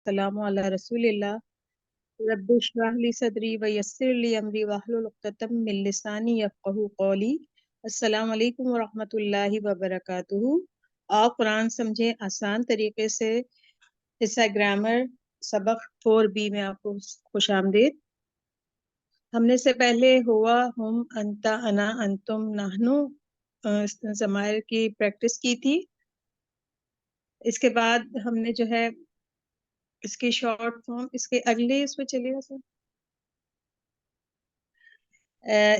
वस्सलामु अला रसूलिल्लाह। रब्बि इश्रह ली सदरी व यस्सिर ली अमरी वाहलुल उक़्दतम मिन लिसानी यफ़क़हू क़ौली। अस्सलामु अलैकुम व रहमतुल्लाहि व बरकातुहू। आप कुरान समझें आसान तरीके से, हिस्सा ग्रामर सबक 4B में आपको खुशामदीद। हमने से पहले हुआ, हम, अंता, अना, अंतुम, नाहनु ज़माइर की प्रैक्टिस की थी। इसके बाद हमने जो है इसकी शॉर्ट फॉर्म, इसके अगले इसमें चलिएगा सर।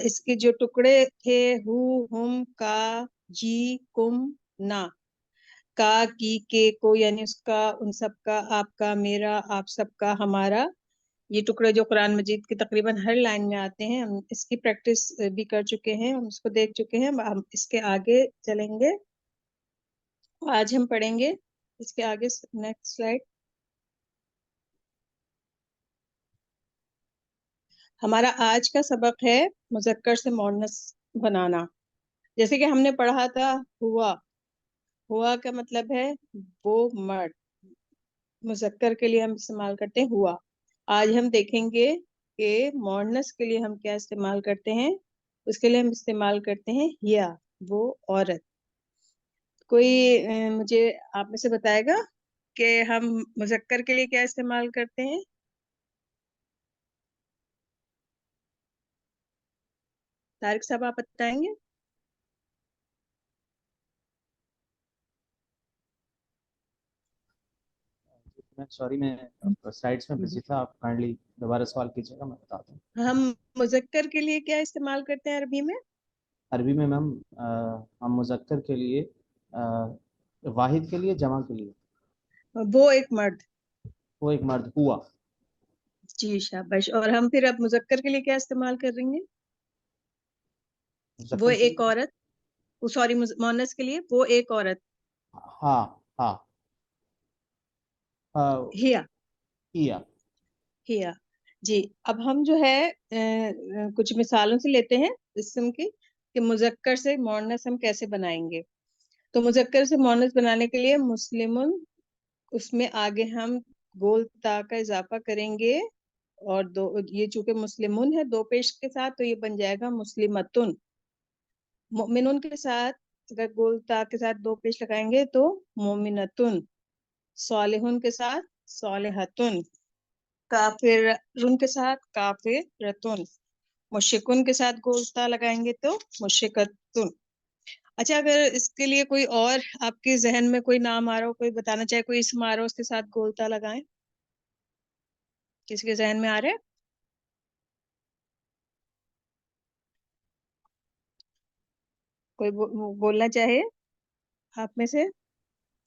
इसके जो टुकड़े थे, हु, हुम, का, जी, कुम, ना, का, की, के, को, यानी उसका, उन सब का, आपका, मेरा, आप सबका, हमारा, ये टुकड़े जो कुरान मजीद की तकरीबन हर लाइन में आते हैं, हम इसकी प्रैक्टिस भी कर चुके हैं, हम इसको देख चुके हैं। हम इसके आगे चलेंगे, आज हम पढ़ेंगे इसके आगे। Next slide. हमारा आज का सबक है मुज़क्कर से मुअन्नस बनाना। जैसे कि हमने पढ़ा था, हुआ, हुआ का मतलब है वो मर्द, मुज़क्कर के लिए हम इस्तेमाल करते हैं हुआ। आज हम देखेंगे कि मुअन्नस के लिए हम क्या इस्तेमाल करते हैं। उसके लिए हम इस्तेमाल करते हैं हिया, वो औरत। कोई मुझे आप में से बताएगा कि हम मुज़क्कर के लिए क्या इस्तेमाल करते हैं? तारिक साहब आप बताएंगे? मैं सॉरी, मैं स्लाइड्स में बिजी था। आप काइंडली दोबारा सवाल कीजिएगा, मैं बताता हूँ। हम मुज़क्कर के लिए क्या इस्तेमाल करते हैं अरबी में? अरबी में मैम हम मुज़क्कर के लिए वाहिद के लिए, जमा के लिए वो एक मर्द। वो एक मर्द, हुआ। जी शाबाश। और हम फिर अब मुज़क्कर के लिए क्या इस्तेमाल करेंगे? वो मुज़क्कर के एक लिए औरत, सॉरी, मुअन्नस के लिए वो एक औरत, हाँ, हाँ, हिया, हिया। हिया। जी। अब हम जो है कुछ मिसालों से लेते हैं इस्म की, कि मुज़क्कर से मुअन्नस हम कैसे बनाएंगे। तो मुज़क्कर से मुअन्नस बनाने के लिए मुस्लिमुन, उसमें आगे हम गोल ता का इजाफा करेंगे, और दो, ये चूंकि मुस्लिमुन है दो पेश के साथ, तो ये बन जाएगा मुस्लिमतुन। मोमिनुन के साथ अगर गोल ता के साथ दो पेश लगाएंगे तो मोमिनतुन। सालिहुन के साथ सालिहतुन। काफिरुन के साथ काफिरतुन। मुशरिकुन के साथ गोल ता लगाएंगे तो मुशरिकतुन। अच्छा, अगर इसके लिए कोई और आपके जहन में कोई नाम आ रहा हो, कोई बताना चाहे, कोई इसम आ रहा हो, उसके साथ गोलता लगाएं। किसी के जहन में आ रहा है? कोई बोलना चाहे आप में से,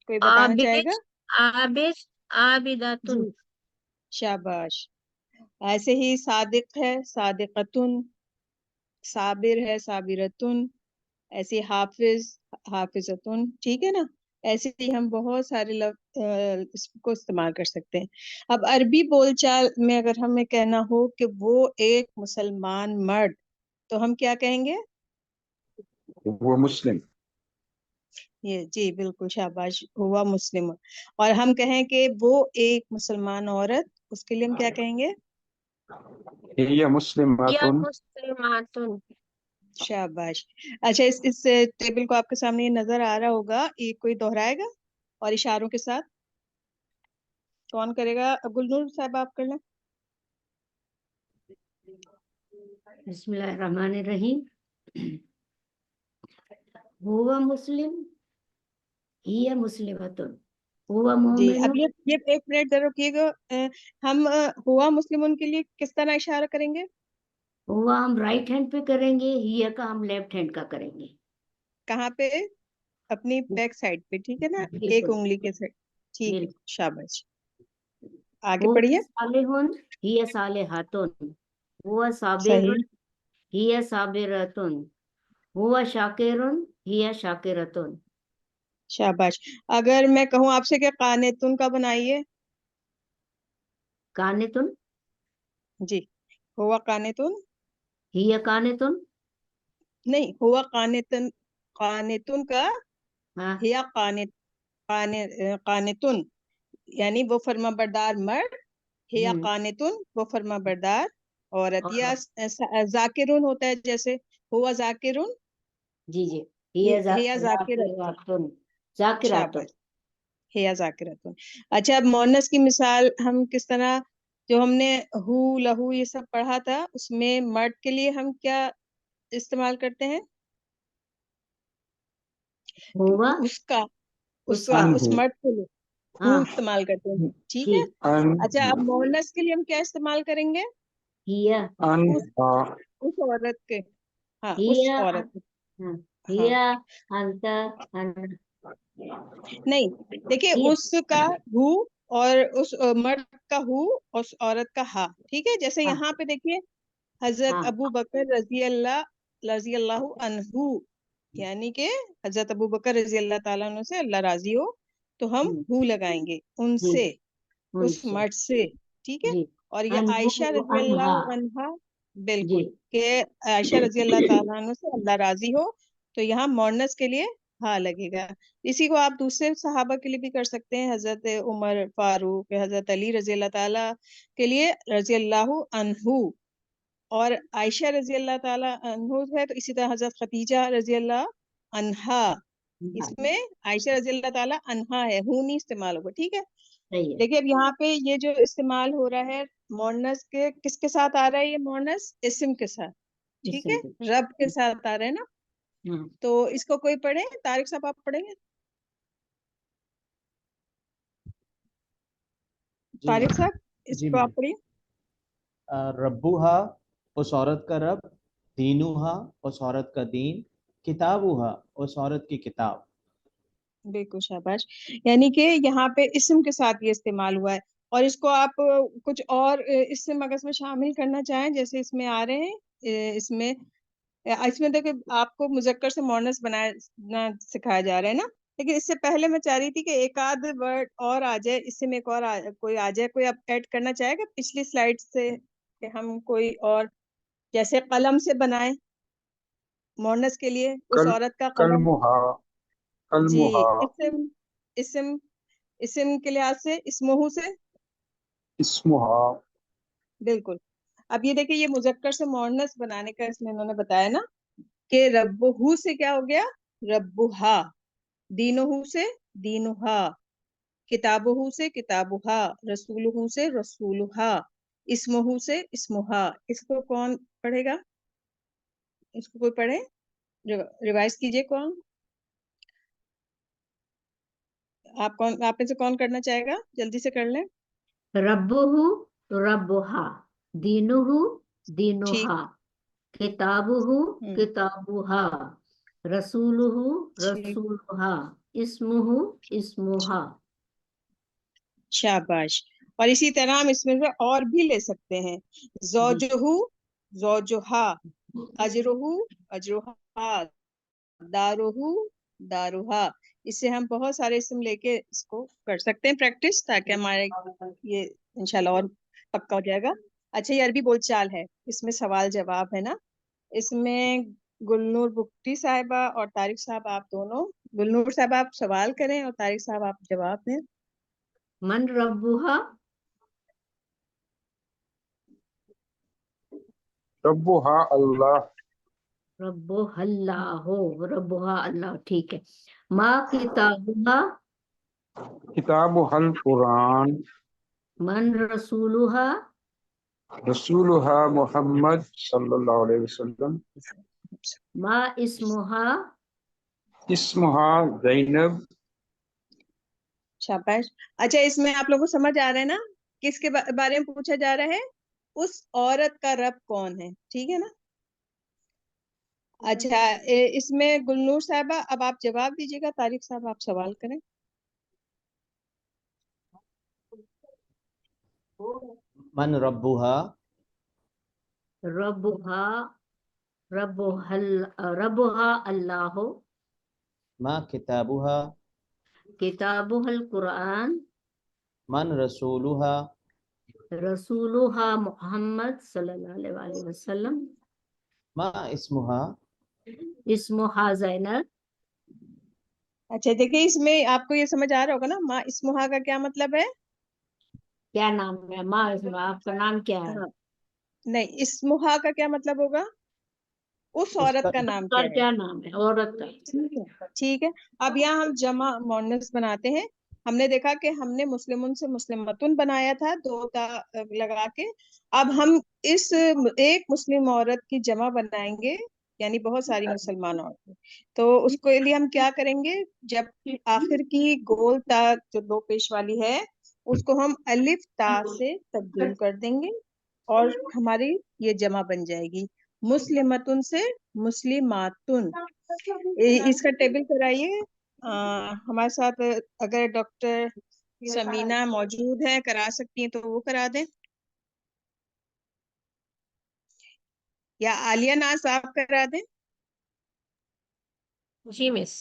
कोई बताना चाहेगा? आबिश, आबिश, जी आबिदातुन। शाबाश। ऐसे ही सादिक है सादिकतुन, साबिर है साबिरतुन, ऐसे हाफिज हाफिजतुन। ठीक है ना? ऐसे ही हम बहुत सारे इसको इस्तेमाल कर सकते हैं। अब अरबी बोलचाल में अगर हमें कहना हो कि वो एक मुसलमान मर्द, तो हम क्या कहेंगे? वो मुस्लिम। ये जी बिल्कुल शाबाश, हुआ मुस्लिम। और हम कहें कि वो एक मुसलमान औरत, उसके लिए हम क्या कहेंगे? हिय या मुस्लिमातुन। मुस्लिमातुन। शाबाश। अच्छा, इस टेबल को आपके सामने ये नजर आ रहा होगा, ये कोई दोहराएगा और इशारों के साथ? कौन करेगा? गुलनूर साहब आप कर लें। बिस्मिल्लाहिर्रहमानिर्रहीम। हुवा मुस्लिम, हिया मुस्लिमतुन, हुवा जी, अब मोमिनुन। ये एक मिनट जरा रुकिएगा। हम हुआ मुस्लिम के लिए किस तरह इशारा करेंगे? हुआ हम राइट हैंड पे करेंगे, हिया का हम लेफ्ट हैंड का करेंगे। कहाँ पे? अपनी बैक साइड पे, ठीक है ना? एक बिल्कुल, उंगली के साइड। ठीक है, बिल्कुल। शाबाश। आगे हुवा पढ़िए। सालिहुन, हिया सालिहातुन। हुवा सही। साबिरुन, हिया साबिरतुन। हुवा शाकिरुन, हिया शाकिरतुन। शाबाश। अगर मैं कहूँ आपसे कि कानेतुन का बनाइए। कानितुन, जी, हुआ कानेतुन। हिया कानितुन। नहीं, हुआ कानेतुन, कानेतुन का हाँ, हिया काने, कानेतुन। یعنی وہ فرما بردار مرد، ہیا ہم، قانتن وہ فرما بردار عورت، اور یا ذاکرون ہوتا ہے جیسے ہوا ذاکرون، جی جی ہی ہیا ذاکرت، ذاکراتن ذاکراتن شاباش، ہیا ذاکرتن۔ اچھا اب مؤنث کی مثال ہم کس طرح، جو ہم نے ہو لہو یہ سب پڑھا تھا اس میں مرد کے لیے ہم کیا استعمال کرتے ہیں؟ ہوا اس کا اس کا کا اس انہو مرد کے لیے ہو ہاں استعمال کرتے ہیں، ٹھیک ہے۔ ٹھیک اچھا اب انہو مؤنث کے لیے ہم کیا استعمال کریں گے؟ ہیا اس انہا اس عورت کے، ہاں اس ہیا عورت کے، ہاں ہاں ہیا انت ان نہیں دیکھیے ہیا اس کا ہو اور اس مرد کا ہو اور اس عورت کا ہا، ٹھیک ہے۔ جیسے ہاں یہاں پہ دیکھیے حضرت ہاں ابو بکر رضی اللہ عنہ، یعنی کہ حضرت ابو بکر رضی اللہ تعالیٰ عنہ سے اللہ راضی ہو، تو ہم ہم، ہو لگائیں گے ان جی سے، ان اس سے مرد سے، ٹھیک ہے۔ جی اور یہ انہو عائشہ رضی انہا اللہ عنہا، جی بالکل، کہ عائشہ رضی اللہ تعالیٰ عنہ سے اللہ راضی ہو، تو یہاں مؤنث کے لیے ہاں لگے گا۔ اسی کو آپ دوسرے صحابہ کے لیے بھی کر سکتے ہیں، حضرت عمر فاروق، حضرت علی رضی اللہ تعالیٰ کے لیے رضی اللہ عنہ، اور عائشہ رضی اللہ تعالیٰ عنہ ہے تو اسی طرح حضرت خدیجہ رضی اللہ عنہا، اس میں عائشہ رضی اللہ تعالیٰ عنہا ہے، ہوں نہیں استعمال ہوگا، ٹھیک ہے۔ صحیح ہے دیکھیے اب یہاں پہ یہ جو استعمال ہو رہا ہے مؤنث کے، کس کے ساتھ آ رہا ہے یہ مؤنث؟ اسم کے ساتھ، اس ٹھیک سے ہے، رب کے ساتھ آ رہا ہے نا۔ ہاں تو اس کو کوئی پڑھے، طارق صاحب آپ پڑھیں گے؟ جی طارق صاحب اس جی کو میم، آپ پڑھیے۔ ربوہا اس عورت کا رب، دینوہا اس عورت کا دین، کتابوہا اس عورت کی کتاب۔ بالکل شاباش، یعنی کہ یہاں پہ اسم کے ساتھ یہ استعمال ہوا ہے، اور اس کو آپ کچھ اور اسم اگر اس میں شامل کرنا چاہیں جیسے اس میں آ رہے ہیں، اس میں دیکھیں آپ کو مذکر سے مؤنث بنانا سکھایا جا رہا ہے نا، لیکن اس سے پہلے میں چاہ رہی تھی کہ ایک آدھ ورڈ اور آ جائے، اس سے میں ایک اور کوئی آ جائے، کوئی آپ ایڈ کرنا چاہے گا پچھلی سلائڈ سے، کہ ہم کوئی اور جیسے قلم سے بنائیں مؤنث کے لیے، اس عورت کا قلم، کلمہا جی، کلمہا اسم اسم کے لحاظ سے اسمہ سے، اسمہا بالکل۔ اب یہ دیکھیں یہ مذکر سے مؤنث بنانے کا اس میں انہوں نے بتایا نا، کہ ربہ سے کیا ہو گیا؟ ربہا، دینہ سے دینہا، کتابہ سے کتابہا، رسولہ سے رسولہا، اسمہ سے اسمہا۔ اس کو کون پڑھے گا؟ اس کو کوئی پڑھے، ریوائز کیجئے، کون آپ میں سے کون کرنا چاہے گا؟ جلدی سے کر لیں۔ ربہ ربہا، دینہ ٹھیک، دینہا، کتابہ کتابہا، رسولہ ٹھیک، رسولہا، اسمہ اسمہا۔ شاباش۔ اور اسی طرح ہم اس میں سے اور بھی لے سکتے ہیں، جی زوجہ زوجہا، اجرہ اجرہا، دارہ دارہا۔ اس سے ہم بہت سارے اسم لے کے اس کو کر سکتے ہیں پریکٹس، تاکہ ہمارے یہ انشاءاللہ اور پکا ہو جائے گا۔ اچھا یہ عربی بول چال ہے، اس میں سوال جواب ہے نا، اس میں گلنور بکٹی صاحبہ اور طارق صاحب آپ دونوں، گلنور صاحب آپ سوال کریں اور طارق صاحب آپ جواب دیں۔ من ربہا، ربہا اللہ ربہ اللہ، ربہ اللہ، ٹھیک ہے۔ ما کتابہا، کتابہا القرآن من رسولہا، رسولہا محمد صلی اللہ علیہ وسلم ما اسمہا، اسمہا زینب شاباش۔ اچھا اس میں آپ لوگوں کو سمجھ آ رہا ہے نا کس کے بارے میں پوچھا جا رہا ہے؟ اس عورت کا رب کون ہے، ٹھیک ہے نا۔ اچھا اس میں گلنور صاحبہ اب آپ جواب دیجیے گا، طارق صاحب آپ سوال کریں۔ من ربوہا، ربہا ربہا اللہ، ما کتابوہا، کتابہ القرآن، من رسولوہا، رسولہا محمد صلی اللہ علیہ وآلہ وسلم، ما اسمہا، اسمہا زینب۔ اچھا دیکھیں اس میں آپ کو یہ سمجھ آ رہا ہوگا نا، ما اسمہا کا کیا مطلب ہے؟ क्या नाम है माँ, आपका नाम क्या है? हाँ, नहीं, इस्मुहा का क्या मतलब होगा? उस औरत उसका का नाम और क्या है? क्या नाम है औरत का? ठीक है, ठीक है। अब यहाँ हम जमा मोनस बनाते हैं। हमने देखा कि हमने मुस्लिमुन से मुस्लिमतुन बनाया था, दो ता लगा के। अब हम इस एक मुस्लिम औरत की जमा बनाएंगे, यानी बहुत सारी मुसलमान औरतें। तो उसके लिए हम क्या करेंगे, जब आखिर की गोल ता जो दो पेश वाली है, उसको हम अलिफ ता से तब्दील कर देंगे और हमारी ये जमा बन जाएगी, मुस्लिमतुन से मुस्लिमातुन। इसका टेबल कराइए। हमारे साथ अगर डॉक्टर समीना मौजूद है, करा सकती हैं तो वो करा दें, या आलिया नाज आप करा दें। जी मिस।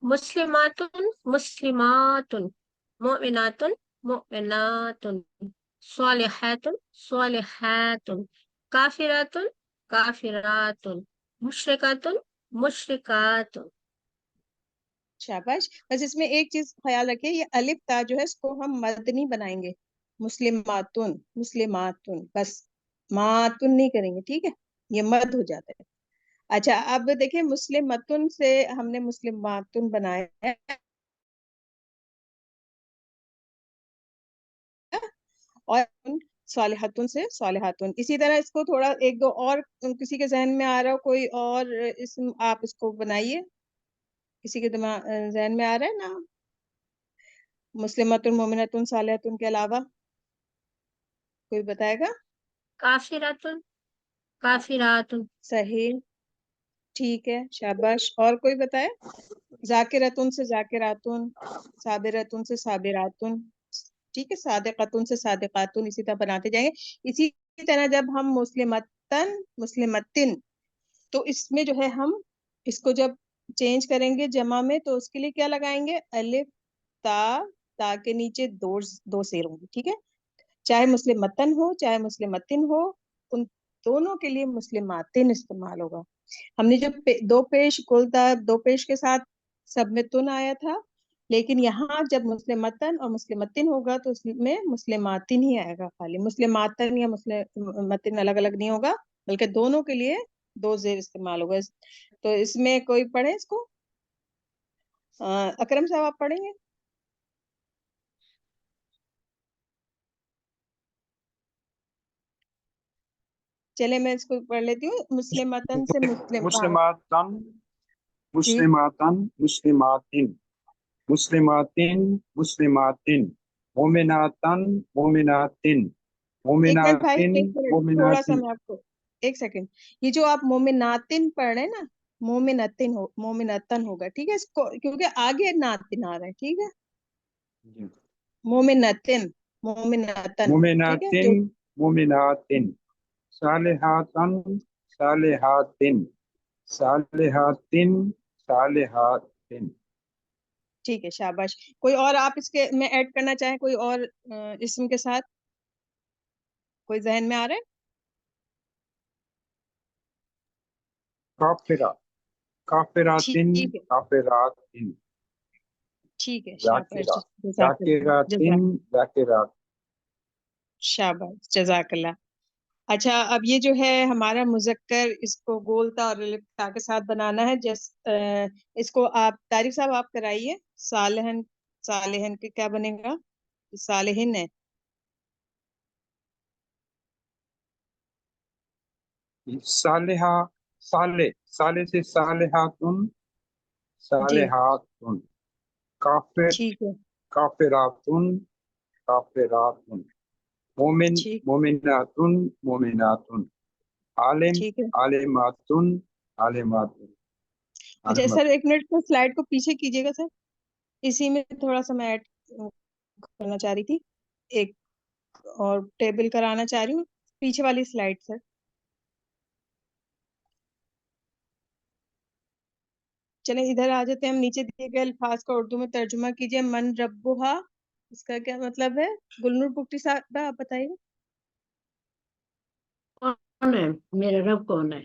मुस्लिमातुन मुस्लिमातुन, मुमिनातुन मुमिनातुन, स्वालिहातुन स्वालिहातुन, काफिरातुन काफिरातुन, मुशरिकातुन मुशरिकातुन। शाबाश। बस इसमें एक चीज ख्याल रखिए, ये अलिफ ता जो है इसको हम मद नहीं बनाएंगे, मुस्लिमातुन मुस्लिमातुन बस, मातुन नहीं करेंगे, ठीक है, ये मद हो जाता है। अच्छा, अब देखिए, मुस्लिमतुन से हमने मुस्लिमातुन बनाया है, और सालिहतुन से सालिहतुन। इसी तरह इसको थोड़ा एक दो और किसी के जहन में आ रहा हो कोई और इसम, आप इसको बनाइए। किसी के दिमाग जहन में आ रहा है ना, मुस्लिमतुन मोमिनतुन सालिहतुन के अलावा कोई बताएगा? काफिरातुन काफिरातुन। सही, ठीक है, शाबाश। और कोई बताए? जाकिरतुन से जाकिरातुन, साबिरतुन से साबिरातुन, ठीक है, सादिकतुन से सादिकातुन, इसी तरह बनाते जाएंगे। इसी तरह जब हम मुस्लिमतन मुस्लिमतिन, तो इसमें जो है हम इसको जब चेंज करेंगे जमा में, तो उसके लिए क्या लगाएंगे, अलिफ ता, ता के नीचे दो दो शेर होंगे, ठीक है। चाहे मुस्लिमतन हो चाहे मुस्लिमतिन हो, उन दोनों के लिए मुस्लिमातिन इस्तेमाल होगा। हमने जो दो पेश कुलता दो पेश के साथ सब में तुन आया था, लेकिन यहाँ जब मुस्लिमतन और मुस्लिमतिन होगा तो उसमें मुस्लिमातिन ही आएगा, खाली मुस्लिमातन या मुस्लिमतिन अलग अलग नहीं होगा, बल्कि दोनों के लिए दो जेर इस्तेमाल होगा। तो इसमें कोई पढ़े इसको? अकरम साहब आप पढ़ेंगे? चले मैं इसको पढ़ लेती हूँ, मुस्लिमतन से मुस्लिम, हाँ मुस्लिमातन जी, मुस्लिमातन मुस्लिमातिन, मुस्लिमातिन मुस्लिमातिन, मोमिनातन मोमिनातिन, एक मिनट भाई, मोमिनातिन एक मिनट, थोड़ा सा मोमिनातिन। मैं आपको, एक सेकंड। ये जो आप मोमिनातिन पढ़ रहे हैं ना, मोमिनतिन हो, मोमिनतन होगा, ठीक है, इसको क्योंकि आगे नातिन आ रहा है, ठीक है, जी। मोमिनतिन मोमिनतन, ठीक है, मोमिनातिन जो मोमिनातिन, सालिहातन सालिहातिन, सालिहातिन सालिहातिन। ठीक है, शाबाश। कोई और आप इसके में ऐड करना चाहें, कोई और इसम के साथ, कोई जहन में आ रहा है? काफिरा काफिरातिन ठीक है, काफिरातिन, ठीक है, शाबाश, जाकिरा जजाकल्ला जाकिरातिन जजाक, जाकिरात। शाबाश, जजाकल्ला। अच्छा, अब ये जो है हमारा मुजक्कर, इसको गोलता और लिफ्ता के साथ बनाना है। इसको आप तारिक साहब आप कराइए। सालेहन, सालेहन के क्या बनेगा? सालेहिन है। सालिहा, साले साले से सालिहातुन जी, सालिहातुन, काफिर ठीक है, काफिरातुन काफिरातुन, मोमिन ठीक, मोमिनातुन मोमिनातुन, आलिम ठीक है। आलिमातुन आलिमातुन अच्छा आलिमातुन। सर, एक मिनट को स्लाइड को पीछे कीजिएगा सर, इसी में थोड़ा सा मैं ऐड करना चाह रही थी, एक और टेबल कराना चाह रही हूँ, पीछे वाली स्लाइड सर। चलें इधर आ जाते हैं हम, नीचे दिए गए अल्फाज का उर्दू में तर्जुमा कीजिए। मन रब्बुहा, इसका क्या मतलब है? गुलनूर पुख्ती साहब आप बताइए। कौन है मेरा रब, कौन है?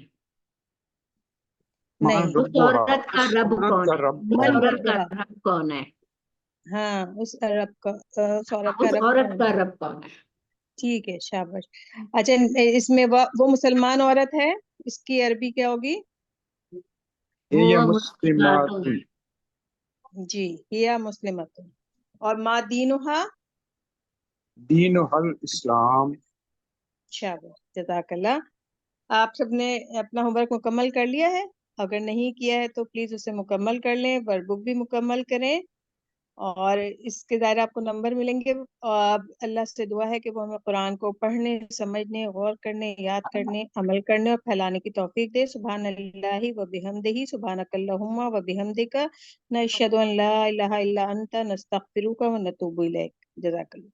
मान नहीं, उस रब्बुहा, औरत का उस रब औरत कौन का है? रब उस मन कौन है? औरत का रब्बुहा, रब कौन है? हाँ उस अरब का उस औरत का उस रब औरत कौन का है? रब कौन है? ठीक है, शाबाश। अच्छा, इसमें वो मुसलमान औरत है, इसकी अरबी क्या होगी? हिय हुआ मुस्लिमातुन। मुस्लिमातुन जी, हिया मुस्लिमतुन। और मा दीनुहा? दीनुहल इस्लाम। शाबाश, जज़ाकल्लाह। आप सबने अपना होमवर्क मुकम्मल कर लिया है? अगर नहीं किया है तो प्लीज उसे मुकम्मल कर लें, वर्कबुक भी मुकम्मल करें, और इसके ज़ाहिर आपको नंबर मिलेंगे। और अल्लाह से दुआ है कि वो हमें कुरान को पढ़ने, समझने, गौर करने, याद करने, अमल करने और फैलाने की तौफीक दे। सुभान अल्लाहि व बिहम्दिही, सुभानकल्लाहुम्मा व बिहम्दिका, नशहदु अन ला इलाहा इल्ला अंता, नस्तगफिरुका व नतूबु इलैक। जज़ाकल्लाह।